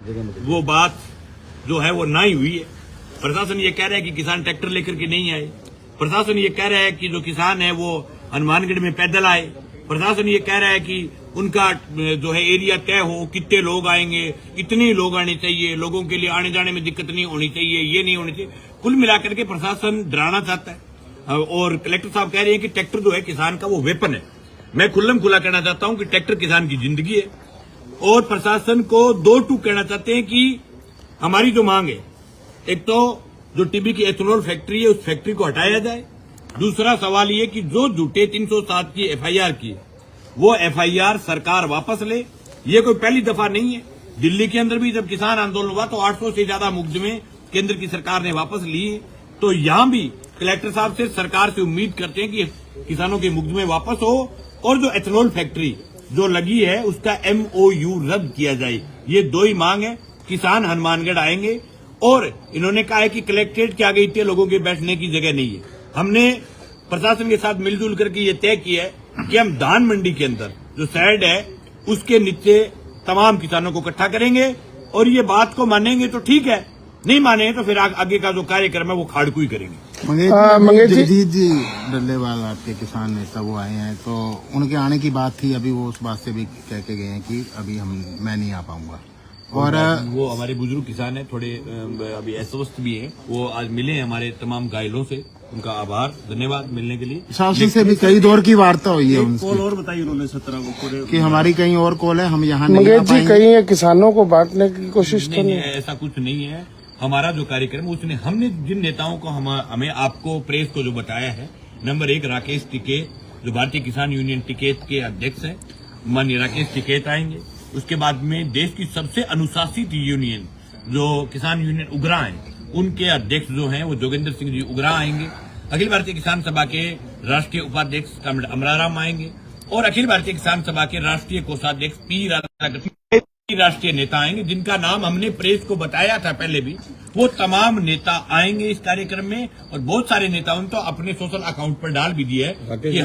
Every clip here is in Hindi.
वो बात जो है वो ना ही हुई है। प्रशासन ये कह रहा है कि किसान ट्रैक्टर लेकर के नहीं आए। प्रशासन ये कह रहा है कि जो किसान है वो हनुमानगढ़ में पैदल आए। प्रशासन ये कह रहा है कि उनका जो है एरिया तय हो, कितने लोग आएंगे, इतने लोग आने चाहिए, लोगों के लिए आने जाने में दिक्कत नहीं होनी चाहिए, ये नहीं होनी चाहिए। कुल मिलाकर के प्रशासन डराना चाहता है। और कलेक्टर साहब कह रहे हैं कि ट्रैक्टर जो है किसान का वो वेपन है। मैं खुल्लम खुला कहना चाहता हूं कि ट्रैक्टर किसान की जिंदगी है। और प्रशासन को दो टूक कहना चाहते हैं कि हमारी जो मांग है, एक तो जो टीबी की एथेनॉल फैक्ट्री है उस फैक्ट्री को हटाया जाए। दूसरा सवाल ये कि जो झूठे 307 की एफआईआर की वो एफआईआर सरकार वापस ले। ये कोई पहली दफा नहीं है। दिल्ली के अंदर भी जब किसान आंदोलन हुआ तो 800 से ज्यादा मुकदमे केंद्र की सरकार ने वापस लिए। तो यहां भी कलेक्टर साहब से सरकार से उम्मीद करते हैं कि किसानों के मुकदमे वापस हो और जो एथेनॉल फैक्ट्री जो लगी है उसका MOU रद्द किया जाए। ये दो ही मांग है। किसान हनुमानगढ़ आएंगे और इन्होंने कहा है कि कलेक्ट्रेट के आगे इतने लोगों के बैठने की जगह नहीं है। हमने प्रशासन के साथ मिलजुल करके ये तय किया है कि हम धान मंडी के अंदर जो शेड है उसके नीचे तमाम किसानों को इकट्ठा करेंगे और ये बात को मानेंगे तो ठीक है, नहीं मानेंगे तो फिर आगे का जो कार्यक्रम है वो खाड़कुई करेंगे। जगदीश जी डल्लेवाल आपके किसान नेता वो आए हैं, तो उनके आने की बात थी। अभी वो उस बात से भी कह के गए हैं कि अभी मैं नहीं आ पाऊंगा। और वो हमारे बुजुर्ग किसान हैं, थोड़े अभी अस्वस्थ भी हैं। वो आज मिले हैं हमारे तमाम घायलों से। उनका आभार, धन्यवाद मिलने के लिए। शासन से भी कई दौर की वार्ता हुई है उनसे। कॉल और बताइए उन्होंने 17 को कि हमारी कहीं और कॉल है, हम यहाँ नहीं आ जी पाएंगे। कहीं है किसानों को बांटने की कोशिश तो नहीं? ऐसा कुछ नहीं है। हमारा जो कार्यक्रम उसने हमने जिन नेताओं को हमें आपको प्रेस को जो बताया है, नंबर 1 राकेश टिकैत जो भारतीय किसान यूनियन टिकैत के अध्यक्ष हैं, माननीय राकेश टिकैत आएंगे। उसके बाद में देश की सबसे अनुशासित यूनियन जो किसान यूनियन उगरा है उनके अध्यक्ष जो हैं वो जोगेंद्र सिंह जी उगरा आएंगे। अखिल भारतीय किसान सभा के राष्ट्रीय उपाध्यक्ष कॉमरेड अमराराम आएंगे और अखिल भारतीय किसान सभा के राष्ट्रीय कोषाध्यक्ष पी राधाकृष्णन राष्ट्रीय नेता आएंगे, जिनका नाम हमने प्रेस को बताया था पहले भी। वो तमाम नेता आएंगे इस कार्यक्रम में और बहुत सारे नेताओं ने तो अपने सोशल अकाउंट पर डाल भी दिया है कि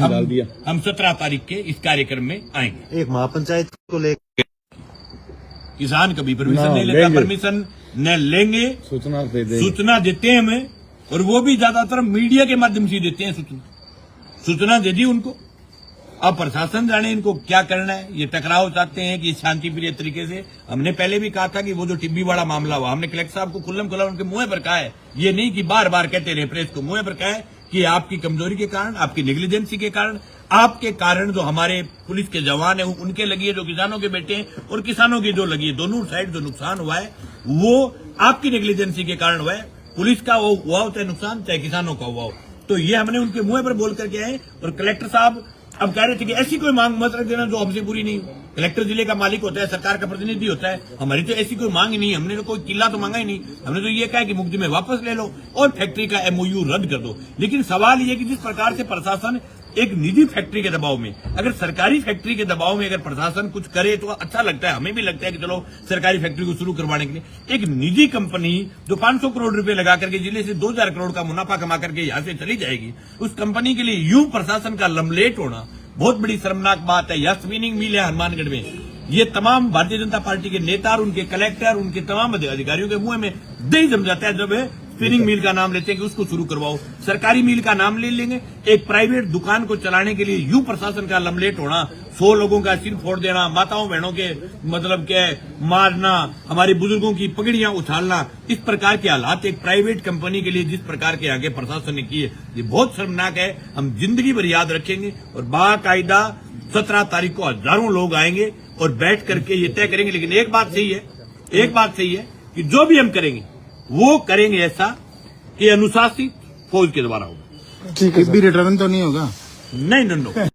हम 17 तारीख के इस कार्यक्रम में आएंगे। एक महापंचायत को लेकर किसान कभी परमिशन नहीं लेता, परमिशन न लेंगे। सूचना देते हैं हमें और वो भी ज्यादातर मीडिया के माध्यम से देते हैं। सूचना दे दी उनको। अब प्रशासन जाने इनको क्या करना है। ये टकराव चाहते हैं कि शांति प्रिय तरीके से। हमने पहले भी कहा था कि वो जो टिब्बी वाला मामला हुआ, हमने कलेक्टर साहब को खुल्लम खुला उनके मुंह पर कहा है, ये नहीं कि बार बार कहते रहे प्रेस को, मुंह पर कहा है कि आपकी कमजोरी के कारण, आपकी नेग्लिजेंसी के कारण, आपके कारण जो हमारे पुलिस के जवान है उनके लगी है, जो किसानों के बेटे हैं और किसानों की जो लगी है, दोनों साइड जो नुकसान हुआ है वो आपकी नेग्लिजेंसी के कारण हुआ है। पुलिस का वो हुआ हो चाहे नुकसान, चाहे किसानों का हुआ हो। तो ये हमने उनके मुंह पर बोल करके आए। और कलेक्टर साहब अब कह रहे थे कि ऐसी कोई मांग मत रख देना जो हमसे पूरी नहीं हो। कलेक्टर जिले का मालिक होता है, सरकार का प्रतिनिधि होता है। हमारी तो ऐसी कोई मांग ही नहीं। हमने तो कोई किला तो मांगा ही नहीं। हमने तो ये कहा कि मुकदमे वापस ले लो और फैक्ट्री का MOU रद्द कर दो। लेकिन सवाल ये कि जिस प्रकार से प्रशासन एक निजी फैक्ट्री के दबाव में, अगर सरकारी फैक्ट्री के दबाव में अगर प्रशासन कुछ करे तो अच्छा लगता है, हमें भी लगता है कि चलो सरकारी फैक्ट्री को शुरू करवाने के लिए एक निजी कंपनी जो 500 करोड़ रुपए लगा करके जिले से 2000 करोड़ का मुनाफा कमा करके यहां से चली जाएगी, उस कंपनी के लिए यूं प्रशासन का लमलेट होना बहुत बड़ी शर्मनाक बात है। यह स्पिनिंग मिल है हनुमानगढ़ में। ये तमाम भारतीय जनता पार्टी के नेता और उनके कलेक्टर, उनके तमाम अधिकारियों के मुंह में दही जम जाता है जब स्पिनिंग मिल का नाम लेते हैं कि उसको शुरू करवाओ। सरकारी मिल का नाम ले लेंगे। एक प्राइवेट दुकान को चलाने के लिए यूं प्रशासन का लमलेट होना, 100 लोगों का सिर फोड़ देना, माताओं बहनों के मतलब के मारना, हमारे बुजुर्गों की पगड़ियां उछालना, इस प्रकार के हालात एक प्राइवेट कंपनी के लिए जिस प्रकार के आगे प्रशासन ने किए, ये बहुत शर्मनाक है। हम जिंदगी भर याद रखेंगे और बाकायदा 17 तारीख को हजारों लोग आएंगे और बैठ करके ये तय करेंगे। लेकिन एक बात सही है कि जो भी हम करेंगे वो करेंगे ऐसा कि अनुशासित फौज के द्वारा होगा। रिटर्न तो नहीं होगा? नहीं।